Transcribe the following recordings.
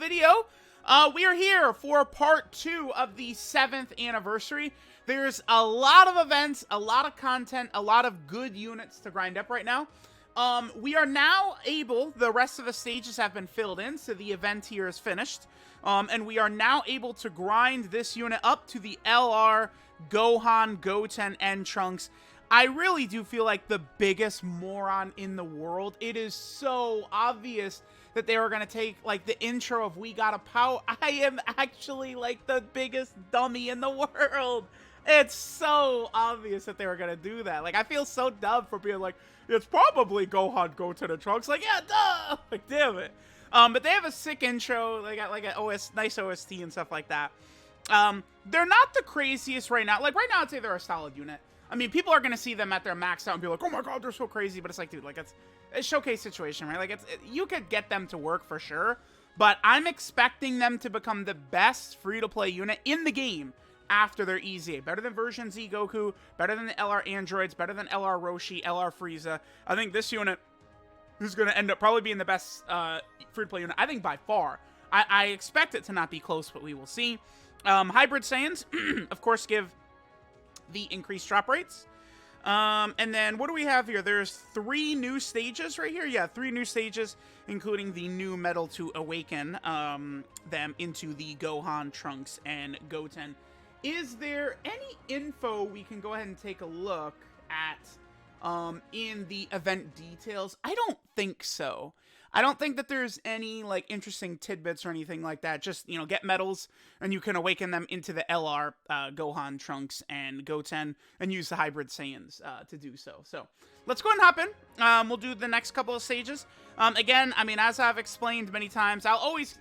video. We are here for part 2 of the 7th anniversary. There's a lot of events, a lot of content, a lot of good units to grind up right now. We are now able, the rest of the stages have been filled in, so the event here is finished. And we are now able to grind this unit up to the LR, Gohan, Goten, and Trunks. I really do feel like the biggest moron in the world. It is so obvious that they were going to take, like, the intro of We Gotta Power. I am actually, like, the biggest dummy in the world. It's so obvious that they were going to do that. Like, I feel so dumb for being like, it's probably Gohan, Goten, and Trunks. Like, yeah, duh! Like, damn it. But they have a sick intro. They got, like, a nice OST and stuff like that. They're not the craziest right now. Like, right now, I'd say they're a solid unit. I mean, people are going to see them at their max out and be like, oh my god, they're so crazy. But it's like, dude, like, it's a showcase situation, right? Like, you could get them to work for sure. But I'm expecting them to become the best free-to-play unit in the game after their EZA. Better than version Z Goku, better than the LR Androids, better than LR Roshi, LR Frieza. I think this unit is going to end up probably being the best free-to-play unit, I think, by far. I expect it to not be close, but we will see. Hybrid Saiyans, of course, give the increased drop rates. And then what do we have here? There's 3 new stages right here. Yeah, 3 new stages, including the new metal to awaken them into the Gohan, Trunks, and Goten. Is there any info we can go ahead and take a look at in the event details? I don't think so. I don't think that there's any, like, interesting tidbits or anything like that. Just, you know, get medals, and you can awaken them into the LR, Gohan, Trunks, and Goten, and use the Hybrid Saiyans to do so. So, let's go ahead and hop in. We'll do the next couple of stages. Again, I mean, as I've explained many times,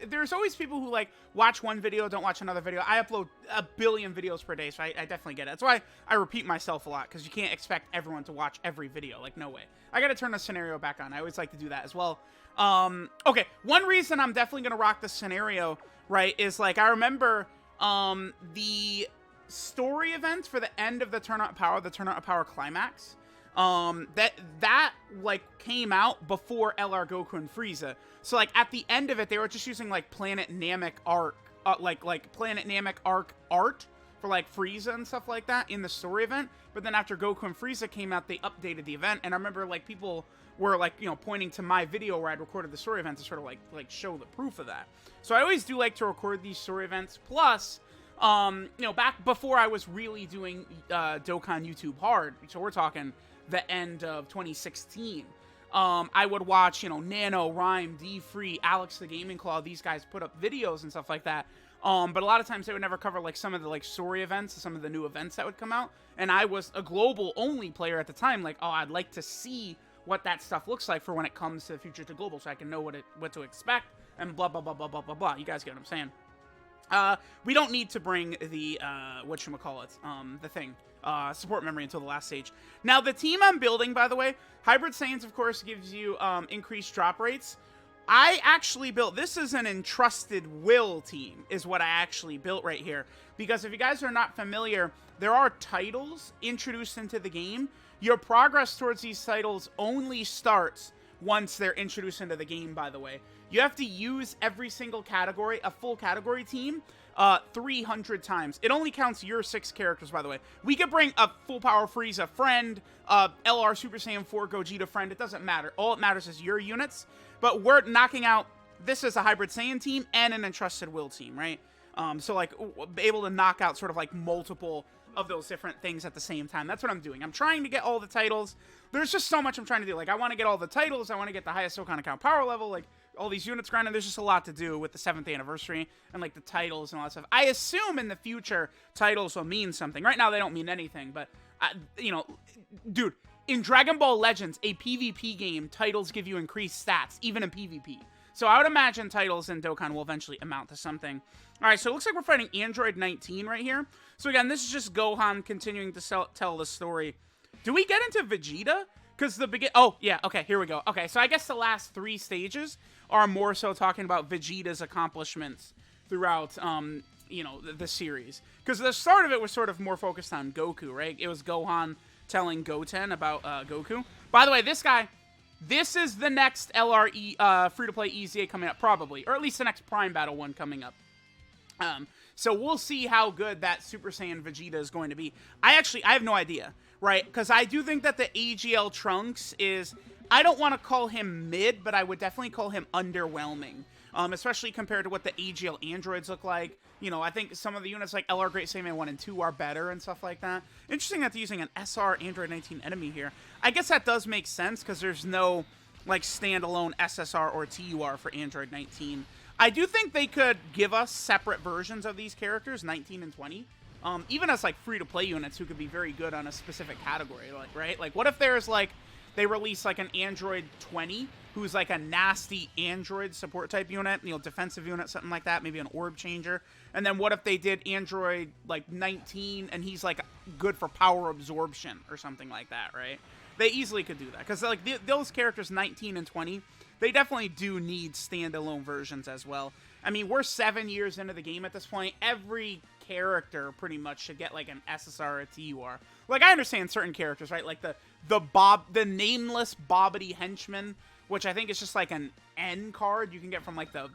there's always people who, like, watch one video, don't watch another video. I upload a billion videos per day, so I definitely get it. That's why I repeat myself a lot, because you can't expect everyone to watch every video. Like, no way. I gotta turn the scenario back on. I always like to do that as well. Okay, one reason I'm definitely gonna rock the scenario, right, is, like, I remember, the story event for the end of the Tournament of Power, the Tournament of Power Climax, that, like, came out before LR Goku and Frieza. So, like, at the end of it, they were just using, like, Planet Namek art, Planet Namek art for, like, Frieza and stuff like that in the story event. But then after Goku and Frieza came out, they updated the event, and I remember, like, people were, like, you know, pointing to my video where I'd recorded the story event to sort of, like show the proof of that. So I always do like to record these story events. Plus, you know, back before I was really doing Dokkan YouTube hard, so we're talking the end of 2016, I would watch, you know, Nano, Rhyme, D-Free, Alex the Gaming Claw, these guys put up videos and stuff like that. But a lot of times they would never cover, like, some of the, like, story events, some of the new events that would come out. And I was a global-only player at the time, like, oh, I'd like to see what that stuff looks like for when it comes to the future to global, so I can know what to expect, and blah, blah, blah, blah, blah, blah, blah. You guys get what I'm saying. We don't need to bring the, the thing, support memory until the last stage. Now, the team I'm building, by the way, Hybrid Saiyans, of course, gives you, increased drop rates. I actually built, this is an entrusted will team, is what I actually built right here. Because if you guys are not familiar, there are titles introduced into the game. Your progress towards these titles only starts once they're introduced into the game, by the way. You have to use every single category, a full category team, 300 times. It only counts your 6 characters, by the way. We could bring a full power Frieza friend, LR Super Saiyan 4 Gogeta friend. It doesn't matter. All it matters is your units. But we're knocking out, this is a Hybrid Saiyan team and an Entrusted Will team, right? So, like, able to knock out sort of, like, multiple of those different things at the same time. That's what I'm doing. I'm trying to get all the titles. There's just so much I'm trying to do. Like, I want to get all the titles. I want to get the highest Dokkan account power level. Like, all these units grinded. There's just a lot to do with the 7th anniversary and, like, the titles and all that stuff. I assume in the future titles will mean something. Right now they don't mean anything, but, you know, dude, in Dragon Ball Legends, a PvP game, titles give you increased stats, even in PvP. So I would imagine titles in Dokkan will eventually amount to something. Alright, so it looks like we're fighting Android 19 right here. So again, this is just Gohan continuing to tell the story. Do we get into Vegeta? Because the oh, yeah, okay, here we go. Okay, so I guess the last 3 stages are more so talking about Vegeta's accomplishments throughout, you know, the series. Because the start of it was sort of more focused on Goku, right? It was Gohan telling Goten about Goku. By the way, this guy, This is the next LRE free-to-play EZA coming up, probably. Or at least the next Prime Battle one coming up. So we'll see how good that Super Saiyan Vegeta is going to be. I have no idea, right? Because I do think that the AGL Trunks is... I don't want to call him mid, but I would definitely call him underwhelming. Especially compared to what the AGL androids look like. You know, I think some of the units like LR Great Saiyaman 1 and 2 are better and stuff like that. Interesting that they're using an SR Android 19 enemy here. I guess that does make sense because there's no, like, standalone SSR or TUR for Android 19. I do think they could give us separate versions of these characters, 19 and 20. Even as, like, free-to-play units who could be very good on a specific category, like, right? Like, what if there's, like, they release, like, an Android 20 who's, like, a nasty Android support type unit, you know, defensive unit, something like that, maybe an orb changer. And then what if they did Android, like, 19 and he's, like, good for power absorption or something like that, right? They easily could do that. Because, like, those characters, 19 and 20, they definitely do need standalone versions as well. I mean, we're 7 years into the game at this point. Every character pretty much should get, like, an SSR or a TUR. Like, I understand certain characters, right? Like, the nameless Bobbity Henchman, which I think is just, like, an N card you can get from, like, the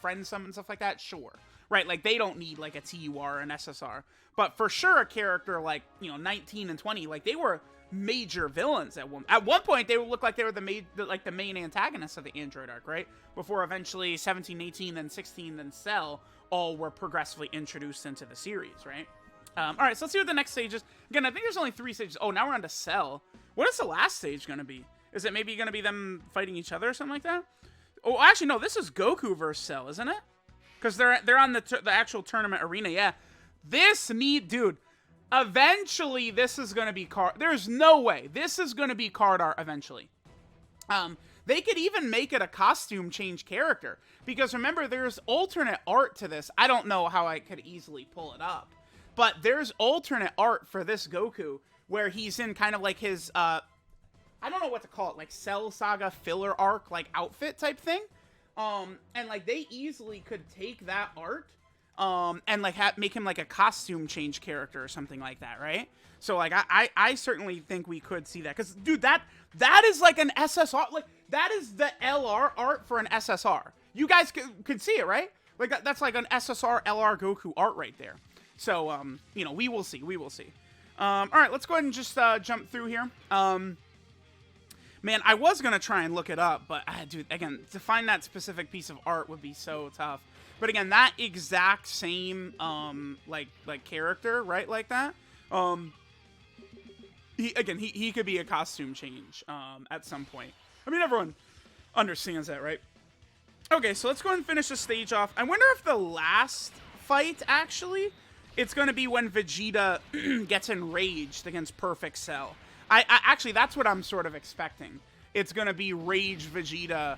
friend summon and stuff like that. Sure. Right? Like, they don't need, like, a TUR or an SSR. But for sure, a character like, you know, 19 and 20, like, they were major villains at one point. They would look like they were the main antagonists of the Android arc, right? Before eventually 17, 18, then 16, then Cell all were progressively introduced into the series, right? All right, so let's see what the next stage is. Again, I think there's only 3 stages. Oh, now we're on to Cell. What is the last stage going to be? Is it maybe going to be them fighting each other or something like that? Oh, actually, no. This is Goku versus Cell, isn't it? Because they're on the actual tournament arena. Yeah, dude. Eventually, this is going to be card. There's no way this is going to be card art eventually. They could even make it a costume change character because remember, there's alternate art to this. I don't know how I could easily pull it up, but there's alternate art for this Goku where he's in kind of like his I don't know what to call it, like Cell Saga filler arc, like outfit type thing. And like they easily could take that art and like make him like a costume change character or something like that, right? So like I certainly think we could see that, because dude, that is like an SSR, like that is the LR art for an SSR. You guys could see it, right? Like that's like an SSR LR Goku art right there. So you know, we will see. All right, let's go ahead and just jump through here. Man, I was gonna try and look it up, but dude, again, to find that specific piece of art would be so tough. But again, that exact same like character, right, like that. He could be a costume change at some point. I mean, everyone understands that, right? Okay, so let's go ahead and finish the stage off. I wonder if the last fight actually, it's gonna be when Vegeta gets enraged against Perfect Cell. I actually, that's what I'm sort of expecting. It's gonna be Rage Vegeta,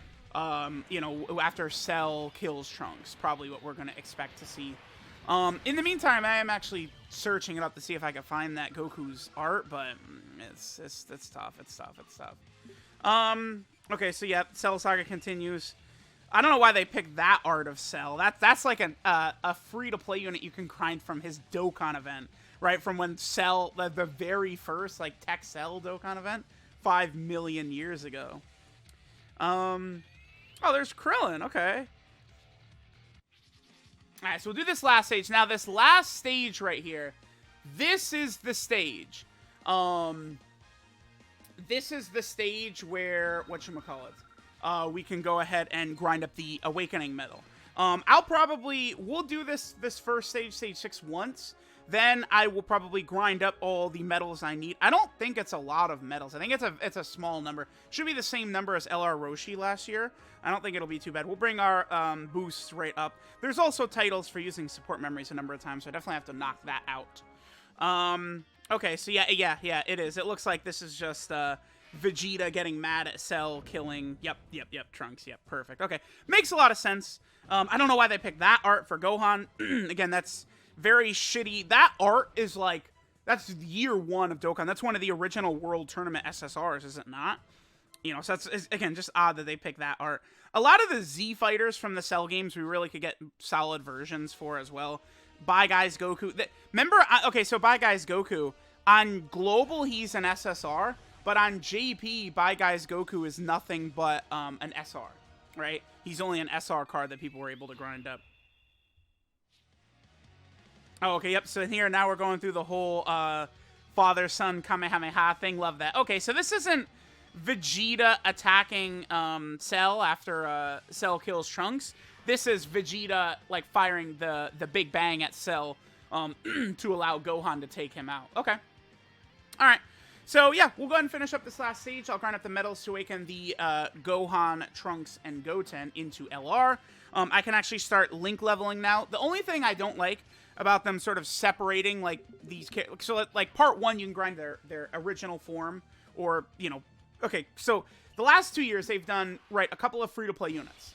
you know, after Cell kills Trunks. Probably what we're gonna expect to see. In the meantime, I am actually searching it up to see if I can find that Goku's art, but it's tough. It's tough. Okay, so yeah, Cell Saga continues. I don't know why they picked that art of Cell. That's like a free-to-play unit you can grind from his Dokkan event. Right, from when Cell, the very first, like, Tech Cell Dokkan event, 5 million years ago. Oh, there's Krillin, okay. Alright, so we'll do this last stage. Now, this last stage right here, this is the stage. This is the stage where, whatchamacallit, we can go ahead and grind up the Awakening Medal. We'll do this first stage, stage 6, once. Then I will probably grind up all the medals I need. I don't think it's a lot of medals. I think it's a small number. Should be the same number as LR Roshi last year. I don't think it'll be too bad. We'll bring our boosts right up. There's also titles for using support memories a number of times, so I definitely have to knock that out. Okay, so yeah, it is. It looks like this is just Vegeta getting mad at Cell, killing... Yep, Trunks, yep, perfect. Okay, makes a lot of sense. I don't know why they picked that art for Gohan. Again, that's very shitty. That art is like, that's year 1 of Dokkan. That's one of the original World Tournament SSRs, is it not? You know, so it's again, just odd that they picked that art. A lot of the Z fighters from the Cell games, we really could get solid versions for as well. Bye Guys Goku. Remember, okay, so Bye Guys Goku, on Global, he's an SSR. but on JP, Bye Guys Goku is nothing but an SR, right? He's only an SR card that people were able to grind up. Oh, okay, yep. So here, now we're going through the whole father-son Kamehameha thing. Love that. Okay, so this isn't Vegeta attacking Cell after Cell kills Trunks. This is Vegeta, like, firing the Big Bang at Cell to allow Gohan to take him out. Okay. All right. So, yeah, we'll go ahead and finish up this last stage. I'll grind up the medals to awaken the Gohan, Trunks, and Goten into LR. I can actually start link leveling now. The only thing I don't like about them sort of separating, like, these... So, like, part 1, you can grind their original form, or, you know... Okay, so the last 2 years, they've done, right, a couple of free-to-play units.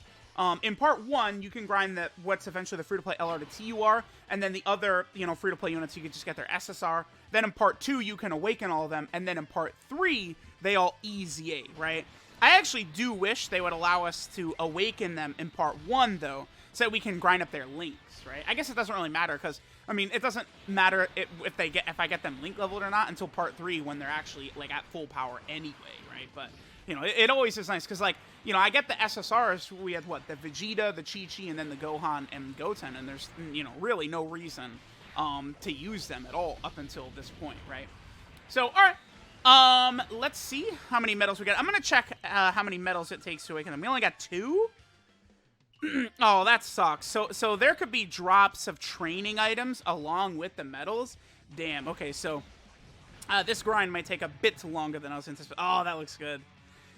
In part 1, you can grind what's eventually the free-to-play LR to TUR, and then the other, you know, free-to-play units, you can just get their SSR. Then in part 2, you can awaken all of them, and then in part 3, they all EZA, right? I actually do wish they would allow us to awaken them in part 1, though, so that we can grind up their links, right? I guess it doesn't really matter, because, I mean, it doesn't matter if I get them link leveled or not until part 3, when they're actually, like, at full power anyway, right? But, you know, it always is nice, because, like, you know, I get the SSRs. We had, what, the Vegeta, the Chi-Chi, and then the Gohan and Goten, and there's, you know, really no reason to use them at all up until this point, right? So, all right. Let's see how many medals we get. I'm going to check how many medals it takes to awaken them. We only got 2? Oh, that sucks. So there could be drops of training items along with the medals. Damn, okay, so this grind might take a bit longer than I was anticipating. Oh, that looks good.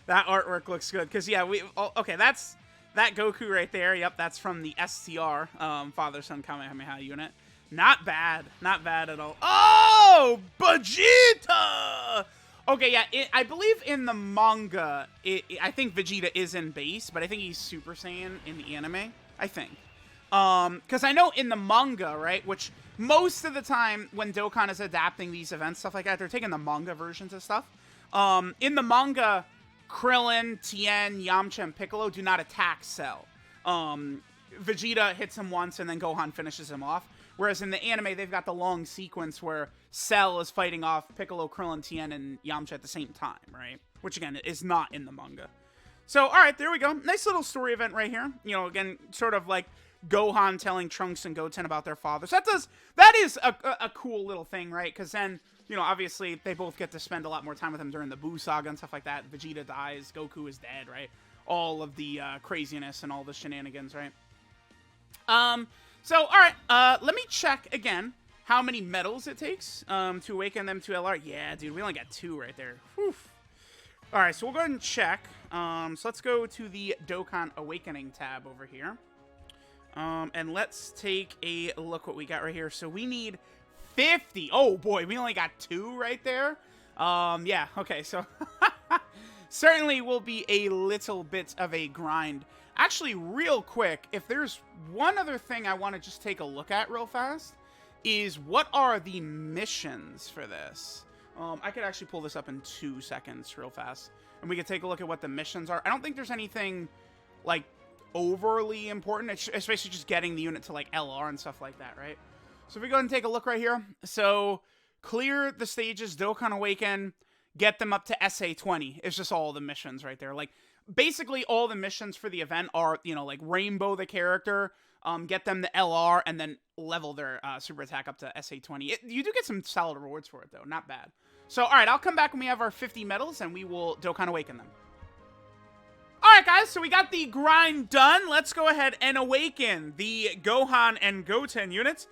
That artwork looks good, because, yeah, okay, that's that Goku right there. Yep, that's from the STR, Father-Son Kamehameha unit. Not bad. Not bad at all. Oh, Vegeta! Okay, yeah, I believe in the manga, I think Vegeta is in base, but I think he's Super Saiyan in the anime, I think. Because I know in the manga, right, which most of the time when Dokkan is adapting these events, stuff like that, they're taking the manga versions of stuff. In the manga... Krillin, Tien, Yamcha, and Piccolo do not attack Cell. Vegeta hits him once, and then Gohan finishes him off. Whereas in the anime, they've got the long sequence where Cell is fighting off Piccolo, Krillin, Tien, and Yamcha at the same time, right? Which, again, is not in the manga. So, alright, there we go. Nice little story event right here. You know, again, sort of like Gohan telling Trunks and Goten about their fathers. That is a cool little thing, right? Because then... You know, obviously, they both get to spend a lot more time with him during the Buu saga and stuff like that. Vegeta dies, Goku is dead, right? All of the craziness and all the shenanigans, right? So, alright, let me check again how many medals it takes to awaken them to LR. Yeah, dude, we only got 2 right there. Whew. Alright, so we'll go ahead and check. So let's go to the Dokkan Awakening tab over here. And let's take a look what we got right here. So we need... 50. Oh boy, we only got 2 right there. Yeah, okay, so certainly will be a little bit of a grind. Actually, real quick, if there's one other thing I want to just take a look at real fast, is what are the missions for this? I could actually pull this up in 2 seconds real fast, and we could take a look at what the missions are. I don't think there's anything, like, overly important. It's basically just getting the unit to, like, LR and stuff like that, right? So if we go ahead and take a look right here. So, clear the stages, Dokkan Awaken, get them up to SA20. It's just all the missions right there. Like, basically all the missions for the event are, you know, like, rainbow the character, get them the LR, and then level their super attack up to SA20. You do get some solid rewards for it, though. Not bad. So, alright, I'll come back when we have our 50 medals, and we will Dokkan Awaken them. Alright, guys, so we got the grind done. Let's go ahead and awaken the Gohan and Goten units.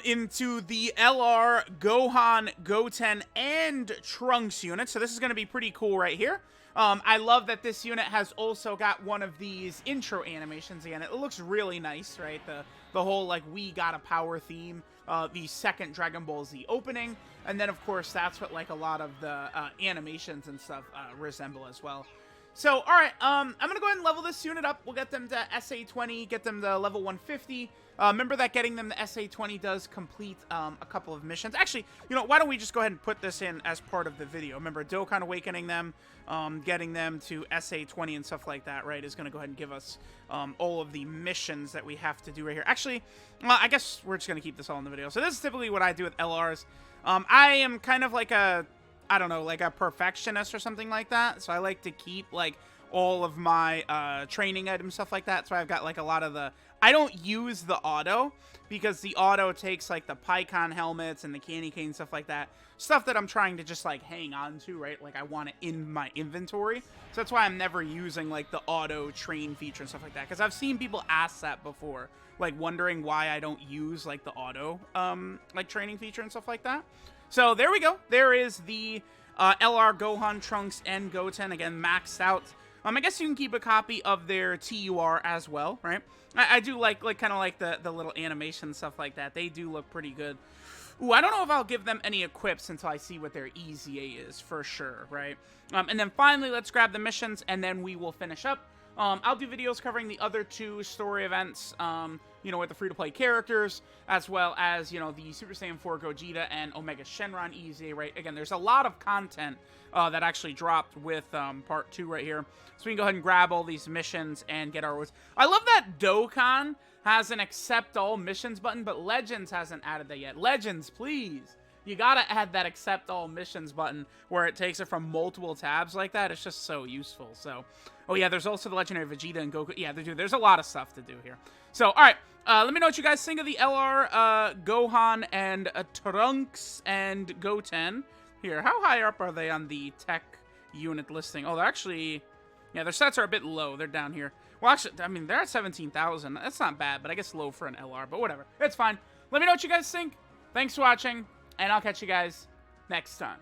Into the LR, Gohan, Goten, and Trunks unit. So this is going to be pretty cool right here. I love that this unit has also got one of these intro animations again. It looks really nice, right? The whole, like, we got a power theme. The second Dragon Ball Z opening. And then, of course, that's what, like, a lot of the animations and stuff resemble as well. So, alright, I'm going to go ahead and level this unit up. We'll get them to SA20, get them to level 150. Remember that getting them to SA20 does complete a couple of missions. Actually, you know, why don't we just go ahead and put this in as part of the video. Remember, Dokkan Awakening them, getting them to SA20 and stuff like that, right, is going to go ahead and give us all of the missions that we have to do right here. Actually, well, I guess we're just going to keep this all in the video. So this is typically what I do with LRs. I am kind of like a I don't know, like a perfectionist or something like that. So I like to keep like all of my training items, stuff like that. So I've got like a lot of the, I don't use the auto because the auto takes like the PyCon helmets and the candy cane, stuff like that. Stuff that I'm trying to just like hang on to, right? Like I want it in my inventory. So that's why I'm never using like the auto train feature and stuff like that. Because I've seen people ask that before, like wondering why I don't use like the auto like training feature and stuff like that. So there we go. There is the LR, Gohan, Trunks, and Goten, again, maxed out. I guess you can keep a copy of their TUR as well, right? I do like kind of like the little animation stuff like that. They do look pretty good. Ooh, I don't know if I'll give them any equips until I see what their EZA is, for sure, right? And then finally, let's grab the missions, and then we will finish up. I'll do videos covering the other 2 story events, you know, with the free-to-play characters, as well as, you know, the Super Saiyan 4 Gogeta and Omega Shenron EZA, right? Again, there's a lot of content that actually dropped with Part 2 right here. So we can go ahead and grab all these missions and get our rewards. I love that Dokkan has an accept all missions button, but Legends hasn't added that yet. Legends, please. You gotta add that accept all missions button where it takes it from multiple tabs like that. It's just so useful. So, oh yeah, there's also the Legendary Vegeta and Goku. Yeah, there's a lot of stuff to do here. So, all right, let me know what you guys think of the LR, Gohan, and Trunks and Goten. Here, how high up are they on the tech unit listing? Oh, they're actually, yeah, their stats are a bit low. They're down here. Well, actually, I mean, they're at 17,000. That's not bad, but I guess low for an LR, but whatever. It's fine. Let me know what you guys think. Thanks for watching, and I'll catch you guys next time.